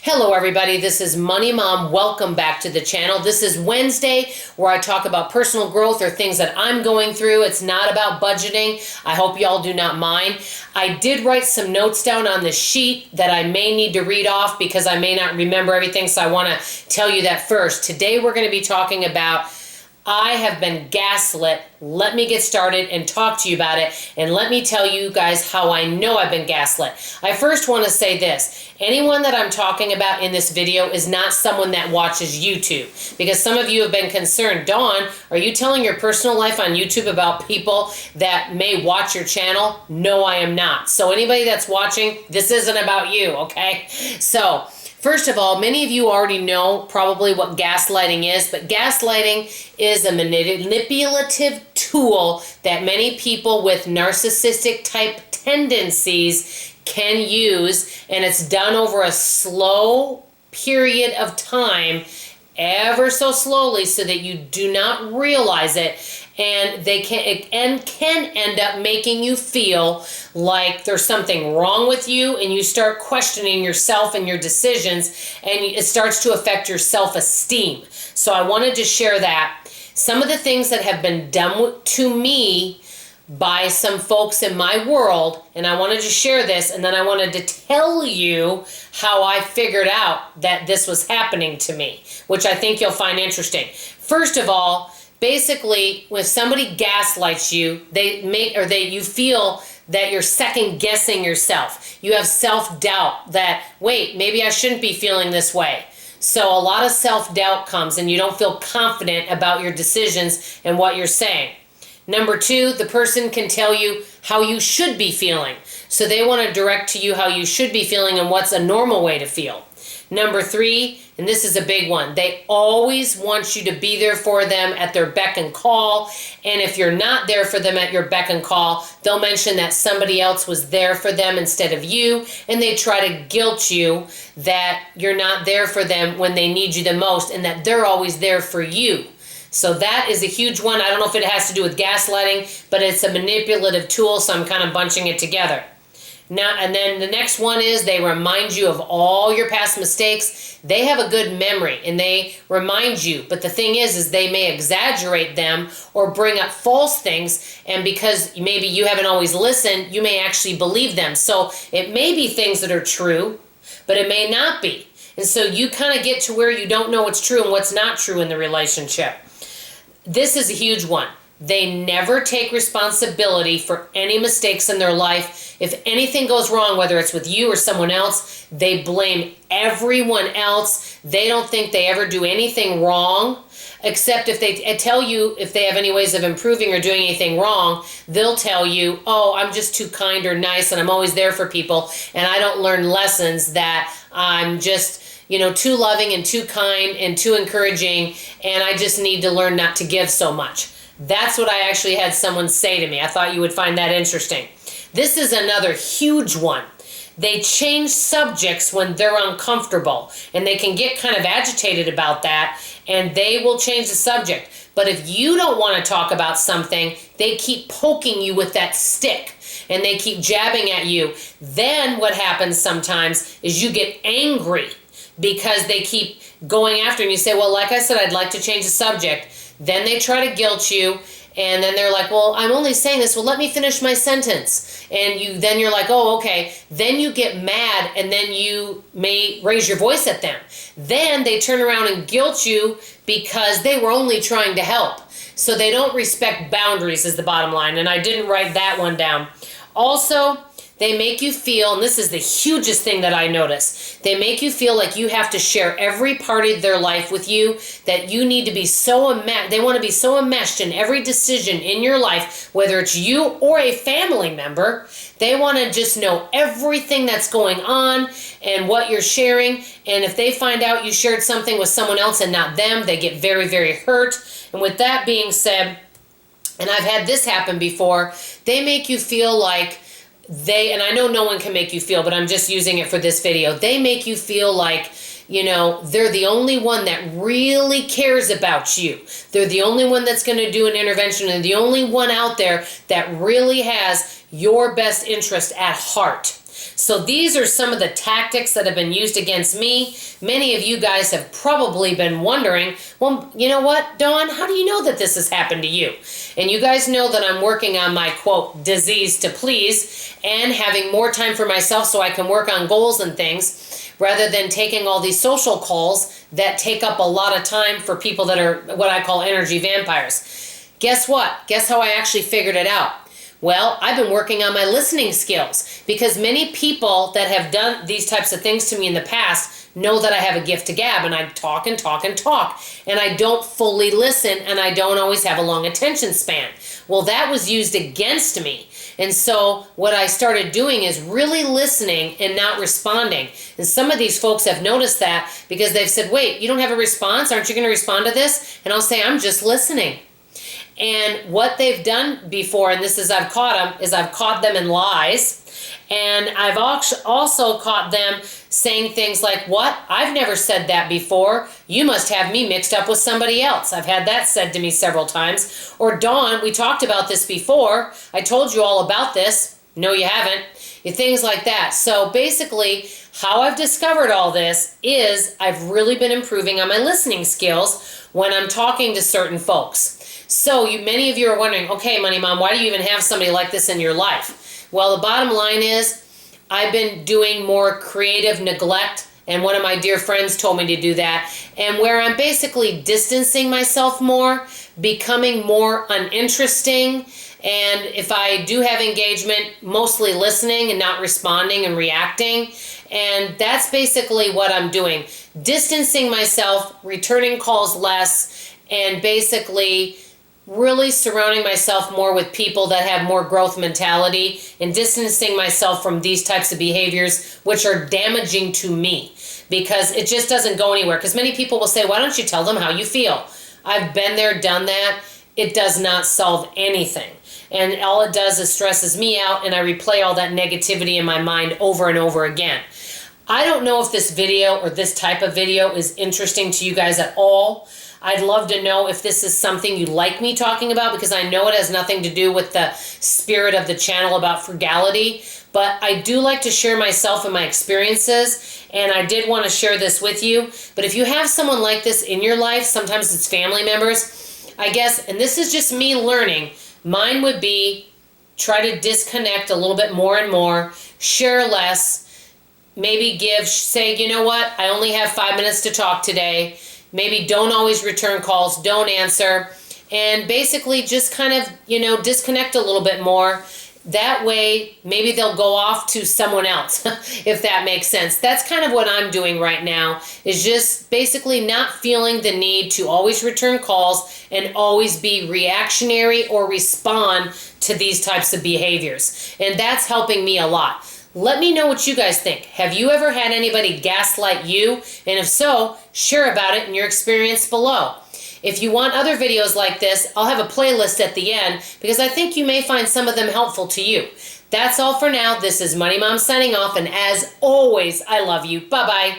Hello everybody, this is Money Mom. Welcome back to the channel. This is Wednesday where I talk about personal growth or things that I'm going through. It's not about budgeting. I hope y'all do not mind. I did write some notes down on the sheet that I may need to read off because I may not remember everything, so I want to tell you that first. Today we're going to be talking about I have been gaslit. Let me get started and talk to you about it, and let me tell you guys how I know I've been gaslit. I first want to say this. Anyone that I'm talking about in this video is not someone that watches YouTube, because some of you have been concerned. Dawn, are you telling your personal life on YouTube about people that may watch your channel? No, I am not. So anybody that's watching, this isn't about you, okay? So first of all, many of you already know probably what gaslighting is, but gaslighting is a manipulative tool that many people with narcissistic type tendencies can use, and it's done over a slow period of time, ever so slowly, so that you do not realize it, and it can end up making you feel like there's something wrong with you, and you start questioning yourself and your decisions, and it starts to affect your self-esteem. So I wanted to share that. Some of the things that have been done to me by some folks in my world, and I wanted to share this, and then I wanted to tell you how I figured out that this was happening to me, which I think you'll find interesting. First of all, basically, when somebody gaslights you, you feel that you're second guessing yourself. You have self-doubt that, wait, maybe I shouldn't be feeling this way. So a lot of self-doubt comes, and you don't feel confident about your decisions and what you're saying. Number two, the person can tell you how you should be feeling. So they want to direct to you how you should be feeling and what's a normal way to feel. Number three, and this is a big one, they always want you to be there for them at their beck and call. And if you're not there for them at your beck and call, they'll mention that somebody else was there for them instead of you. And they try to guilt you that you're not there for them when they need you the most, and that they're always there for you. So that is a huge one. I don't know if it has to do with gaslighting, but it's a manipulative tool, so I'm kind of bunching it together. Now, and then the next one is they remind you of all your past mistakes. They have a good memory, and they remind you. But the thing is they may exaggerate them or bring up false things. And because maybe you haven't always listened, you may actually believe them. So it may be things that are true, but it may not be. And so you kind of get to where you don't know what's true and what's not true in the relationship. This is a huge one. They never take responsibility for any mistakes in their life. If anything goes wrong, whether it's with you or someone else, they blame everyone else. They don't think they ever do anything wrong, except if they tell you if they have any ways of improving or doing anything wrong, they'll tell you, oh, I'm just too kind or nice and I'm always there for people, and I don't learn lessons that I'm just too loving and too kind and too encouraging, and I just need to learn not to give so much. That's what I actually had someone say to me. I thought you would find that interesting. This is another huge one. They change subjects when they're uncomfortable, and they can get kind of agitated about that, and they will change the subject. But if you don't want to talk about something, they keep poking you with that stick, and they keep jabbing at you. Then what happens sometimes is you get angry because they keep going after you. And you say, well, like I said, I'd like to change the subject. Then they try to guilt you, and then they're like, well, I'm only saying this. Well, let me finish my sentence. And you're like, oh, okay. Then you get mad, and then you may raise your voice at them. Then they turn around and guilt you because they were only trying to help. So they don't respect boundaries is the bottom line, and I didn't write that one down. Also, they make you feel, and this is the hugest thing that I notice, they make you feel like you have to share every part of their life with you, that you need to be they want to be so enmeshed in every decision in your life, whether it's you or a family member. They want to just know everything that's going on and what you're sharing, and if they find out you shared something with someone else and not them, they get very, very hurt. And with that being said, and I've had this happen before, they make you feel like and I know no one can make you feel, but I'm just using it for this video. They make you feel like, they're the only one that really cares about you. They're the only one that's going to do an intervention, and the only one out there that really has your best interest at heart. So these are some of the tactics that have been used against me. Many of you guys have probably been wondering, well, you know what, Dawn, how do you know that this has happened to you? And you guys know that I'm working on my, quote, disease to please and having more time for myself so I can work on goals and things rather than taking all these social calls that take up a lot of time for people that are what I call energy vampires. Guess what? Guess how I actually figured it out? Well, I've been working on my listening skills because many people that have done these types of things to me in the past know that I have a gift to gab, and I talk and talk and talk, and I don't fully listen, and I don't always have a long attention span. Well, that was used against me. And so what I started doing is really listening and not responding. And some of these folks have noticed that because they've said, wait, you don't have a response? Aren't you going to respond to this? And I'll say, I'm just listening. And what they've done before, and this is I've caught them, is I've caught them in lies. And I've also caught them saying things like, what? I've never said that before. You must have me mixed up with somebody else. I've had that said to me several times. Or, Dawn, we talked about this before. I told you all about this. No, you haven't. Things like that. So basically, how I've discovered all this is I've really been improving on my listening skills when I'm talking to certain folks. So many of you are wondering, okay, Money Mom, why do you even have somebody like this in your life? Well, the bottom line is I've been doing more creative neglect, and one of my dear friends told me to do that, and where I'm basically distancing myself more, becoming more uninteresting, and if I do have engagement, mostly listening and not responding and reacting. And that's basically what I'm doing. Distancing myself, returning calls less, and basically really surrounding myself more with people that have more growth mentality and distancing myself from these types of behaviors which are damaging to me because it just doesn't go anywhere. Because many people will say, why don't you tell them how you feel? I've been there, done that. It does not solve anything. And all it does is stresses me out, and I replay all that negativity in my mind over and over again. I don't know if this video or this type of video is interesting to you guys at all. I'd love to know if this is something you like me talking about, because I know it has nothing to do with the spirit of the channel about frugality. But I do like to share myself and my experiences, and I did want to share this with you. But if you have someone like this in your life, sometimes it's family members, I guess, and this is just me learning, mine would be try to disconnect a little bit more and more, share less, maybe say, you know what, I only have 5 minutes to talk today. Maybe don't always return calls, don't answer, and basically just kind of, disconnect a little bit more. That way, maybe they'll go off to someone else, if that makes sense. That's kind of what I'm doing right now, is just basically not feeling the need to always return calls and always be reactionary or respond to these types of behaviors. And that's helping me a lot. Let me know what you guys think. Have you ever had anybody gaslight you? And if so, share about it in your experience below. If you want other videos like this, I'll have a playlist at the end because I think you may find some of them helpful to you. That's all for now. This is Money Mom signing off, and as always, I love you. Bye-bye.